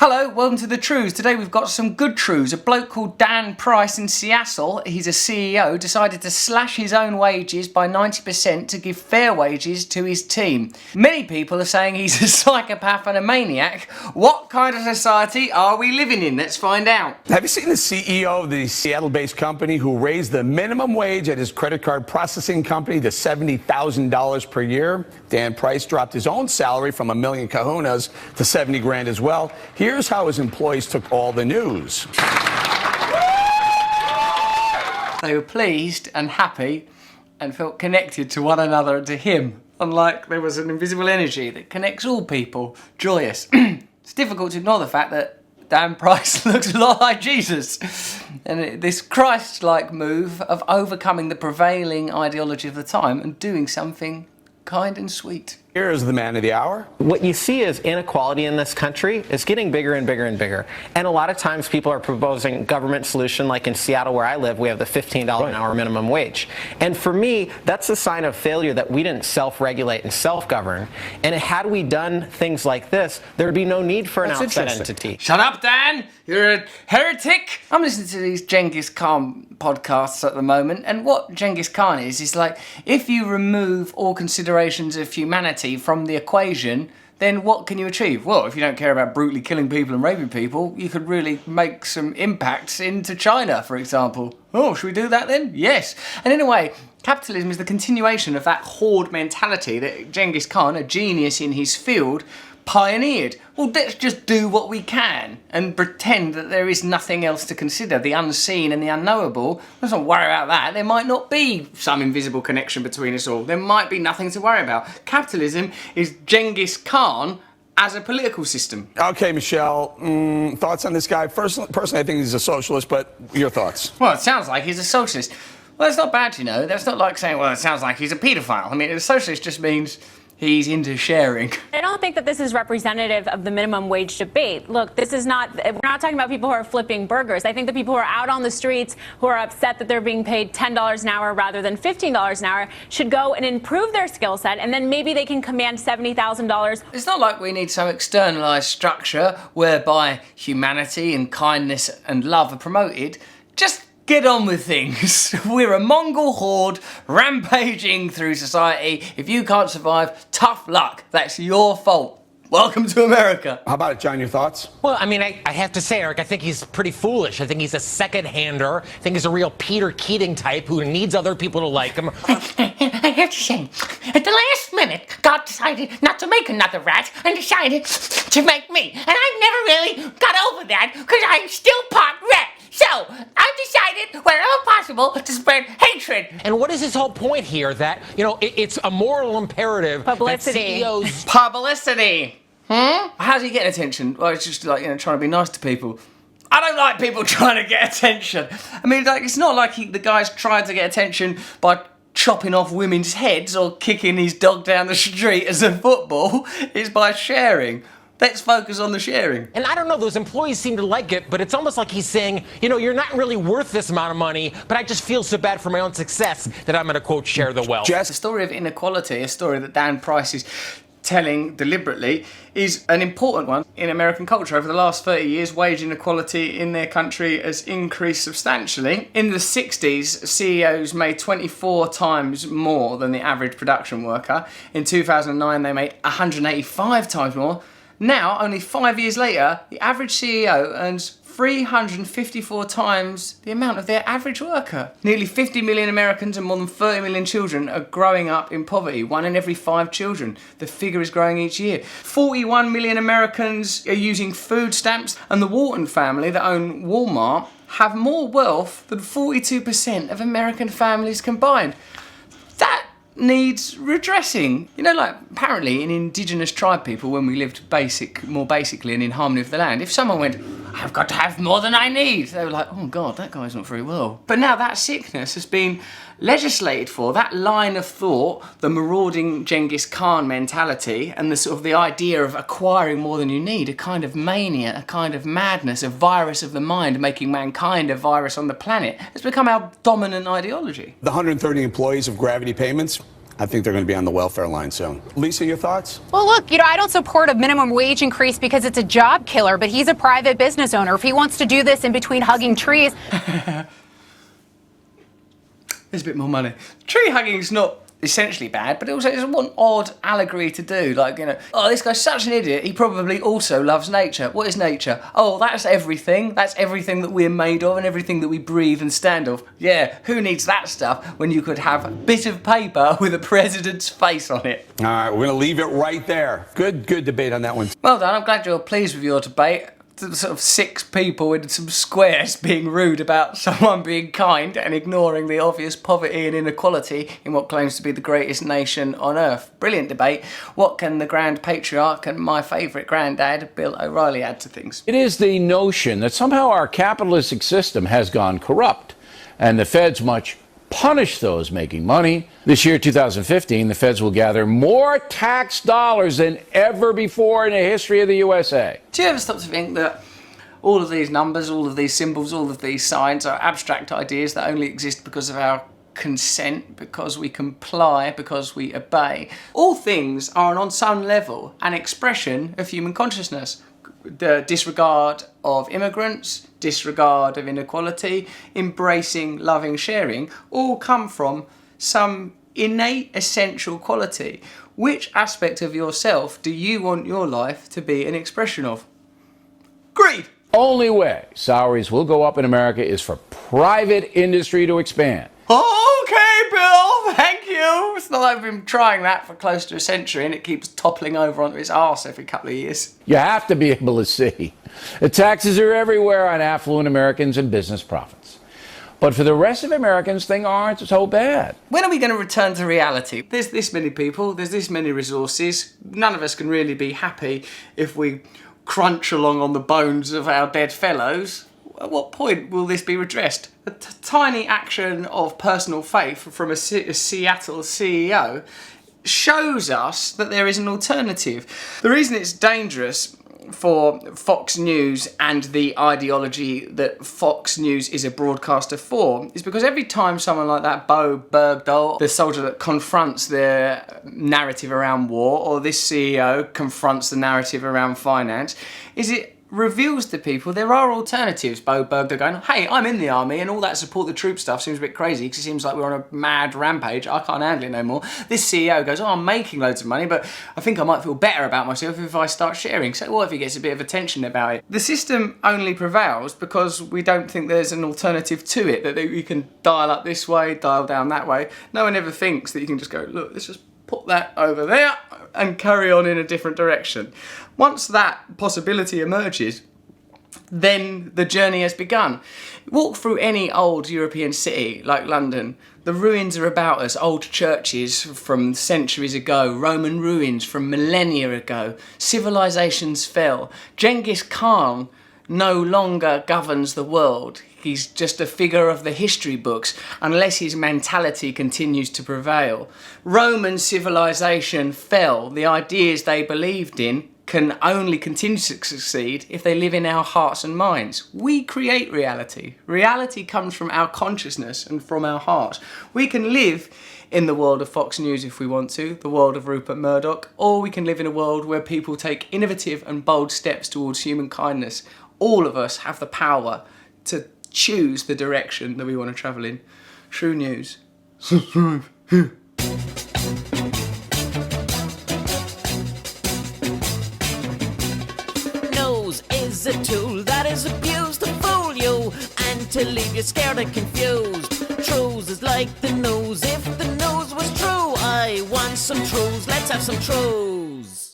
Hello, welcome to the Trews. Today we've got some good Trews. A bloke called Dan Price in Seattle, he's a CEO, decided to slash his own wages by 90% to give fair wages to his team. Many people are saying he's a psychopath and a maniac. What kind of society are we living in? Let's find out. Have you seen the CEO of the Seattle-based company who raised the minimum wage at his credit card processing company to $70,000 per year? Dan Price dropped his own salary from $1 million kahunas to 70 grand as well. Here's how his employees took all the news. They were pleased and happy and felt connected to one another and to him. Unlike there was an invisible energy that connects all people, joyous. It's difficult to ignore the fact that Dan Price looks a lot like Jesus. And this Christ-like move of overcoming the prevailing ideology of the time and doing something kind and sweet. Here's the man of the hour. What you see is inequality in this country is getting bigger and bigger and bigger. And a lot of times people are proposing government solution, like in Seattle where I live, we have the $15 an hour minimum wage. And for me, that's a sign of failure that we didn't self-regulate and self-govern. And had we done things like this, there would be no need for an outside entity. Shut up, Dan! You're a heretic! I'm listening to these Genghis Khan podcasts at the moment, and what Genghis Khan is like, if you remove all considerations of humanity from the equation, then what can you achieve? Well, if you don't care about brutally killing people and raping people, you could really make some impacts into China, for example. Oh, should we do that then? Yes. And in a way, capitalism is the continuation of that horde mentality that Genghis Khan, a genius in his field, pioneered. Well, let's just do what we can and pretend that there is nothing else to consider, the unseen and the unknowable. Let's not worry about that. There might not be some invisible connection between us all. There might be nothing to worry about. Capitalism is Genghis Khan as a political system. Okay, Michelle, thoughts on this guy? Personally, I think he's a socialist, but your thoughts? Well, it sounds like he's a socialist. Well, that's not bad, you know. That's not like saying, well, it sounds like he's a paedophile. I mean, a socialist just means he's into sharing. I don't think that this is representative of the minimum wage debate. Look, this is not, we're not talking about people who are flipping burgers. I think the people who are out on the streets, who are upset that they're being paid $10 an hour rather than $15 an hour, should go and improve their skill set, and then maybe they can command $70,000. It's not like we need some externalized structure whereby humanity and kindness and love are promoted. Just get on with things. We're a Mongol horde rampaging through society. If you can't survive, tough luck. That's your fault. Welcome to America. How about it, John? Your thoughts? Well, I mean, I have to say, Eric, I think he's pretty foolish. I think he's a second-hander. I think he's a real Peter Keating type who needs other people to like him. I have to say, at the last minute, God decided not to make another rat and decided to make me. And I never really got over that because I'm still part rat. So, I've decided, wherever possible, to spread hatred. And what is his whole point here? That, you know, it's a moral imperative Publicity. that CEOs... Publicity. How's he getting attention? Well, it's just like, you know, trying to be nice to people. I don't like people trying to get attention. I mean, like, it's not like the guy's trying to get attention by chopping off women's heads or kicking his dog down the street as a football. It's by sharing. Let's focus on the sharing. And I don't know, those employees seem to like it, but it's almost like he's saying, you know, you're not really worth this amount of money, but I just feel so bad for my own success that I'm going to, quote, share the wealth. The story of inequality, a story that Dan Price is telling deliberately, is an important one in American culture. Over the last 30 years, wage inequality in their country has increased substantially. In the 60s, CEOs made 24 times more than the average production worker. In 2009, they made 185 times more. Now, only 5 years later, the average CEO earns 354 times the amount of their average worker. Nearly 50 million Americans and more than 30 million children are growing up in poverty. 1 in every 5 children. The figure is growing each year. 41 million Americans are using food stamps, and the Walton family that own Walmart have more wealth than 42% of American families combined. That needs redressing. You know, like, apparently in indigenous tribe people, when we lived more basically and in harmony with the land, if someone went, I've got to have more than I need, they were like, oh God, that guy's not very well. But now that sickness has been legislated for, that line of thought, the marauding Genghis Khan mentality and the sort of the idea of acquiring more than you need, a kind of mania, a kind of madness, a virus of the mind, making mankind a virus on the planet, has become our dominant ideology. The 130 employees of Gravity Payments, I think they're going to be on the welfare line soon. Lisa, your thoughts? Well, look, I don't support a minimum wage increase because it's a job killer, but he's a private business owner. If he wants to do this in between hugging trees... There's a bit more money. Tree hugging is not essentially bad, but also it's one odd allegory to do. Like, oh, this guy's such an idiot, he probably also loves nature. What is nature? Oh, that's everything. That's everything that we're made of and everything that we breathe and stand of. Yeah, who needs that stuff when you could have a bit of paper with a president's face on it? All right, we're going to leave it right there. Good debate on that one. Well done, I'm glad you're pleased with your debate. Sort of 6 people in some squares being rude about someone being kind and ignoring the obvious poverty and inequality in what claims to be the greatest nation on earth. Brilliant debate. What can the Grand Patriarch and my favourite granddad, Bill O'Reilly, add to things? It is the notion that somehow our capitalistic system has gone corrupt, and the feds must punish those making money. This year, 2015, the feds will gather more tax dollars than ever before in the history of the USA. Do you ever stop to think that all of these numbers, all of these symbols, all of these signs are abstract ideas that only exist because of our consent, because we comply, because we obey? All things are on some level an expression of human consciousness. The disregard of immigrants, disregard of inequality, embracing, loving, sharing, all come from some innate essential quality. Which aspect of yourself do you want your life to be an expression of? Greed! Only way salaries will go up in America is for private industry to expand. Okay, Bill, thank you. It's not like we've been trying that for close to a century and it keeps toppling over onto its arse every couple of years. You have to be able to see. The taxes are everywhere on affluent Americans and business profits. But for the rest of Americans, things aren't so bad. When are we going to return to reality? There's this many people, there's this many resources. None of us can really be happy if we crunch along on the bones of our dead fellows. At what point will this be redressed? A tiny action of personal faith from a Seattle CEO shows us that there is an alternative. The reason it's dangerous for Fox News and the ideology that Fox News is a broadcaster for is because every time someone like that, Bo Bergdahl, the soldier that confronts their narrative around war, or this CEO confronts the narrative around finance, it reveals to people there are alternatives. Bo Bergdahl going, hey, I'm in the army and all that support the troop stuff seems a bit crazy because it seems like we're on a mad rampage. I can't handle it no more. This CEO goes, oh, I'm making loads of money, but I think I might feel better about myself if I start sharing. So what if he gets a bit of attention about it? The system only prevails because we don't think there's an alternative to it, that you can dial up this way, dial down that way. No one ever thinks that you can just go, look, let's just put that over there and carry on in a different direction. Once that possibility emerges, then the journey has begun. Walk through any old European city like London. The ruins are about us, old churches from centuries ago, Roman ruins from millennia ago. Civilizations fell. Genghis Khan no longer governs the world. He's just a figure of the history books unless his mentality continues to prevail. Roman civilization fell. The ideas they believed in can only continue to succeed if they live in our hearts and minds. We create reality. Reality comes from our consciousness and from our hearts. We can live in the world of Fox News if we want to, the world of Rupert Murdoch, or we can live in a world where people take innovative and bold steps towards human kindness. All of us have the power to choose the direction that we want to travel in. True News. Subscribe here. News is a tool that is abused to fool you and to leave you scared and confused. Trews is like the news. If the news was true, I want some Trews. Let's have some Trews.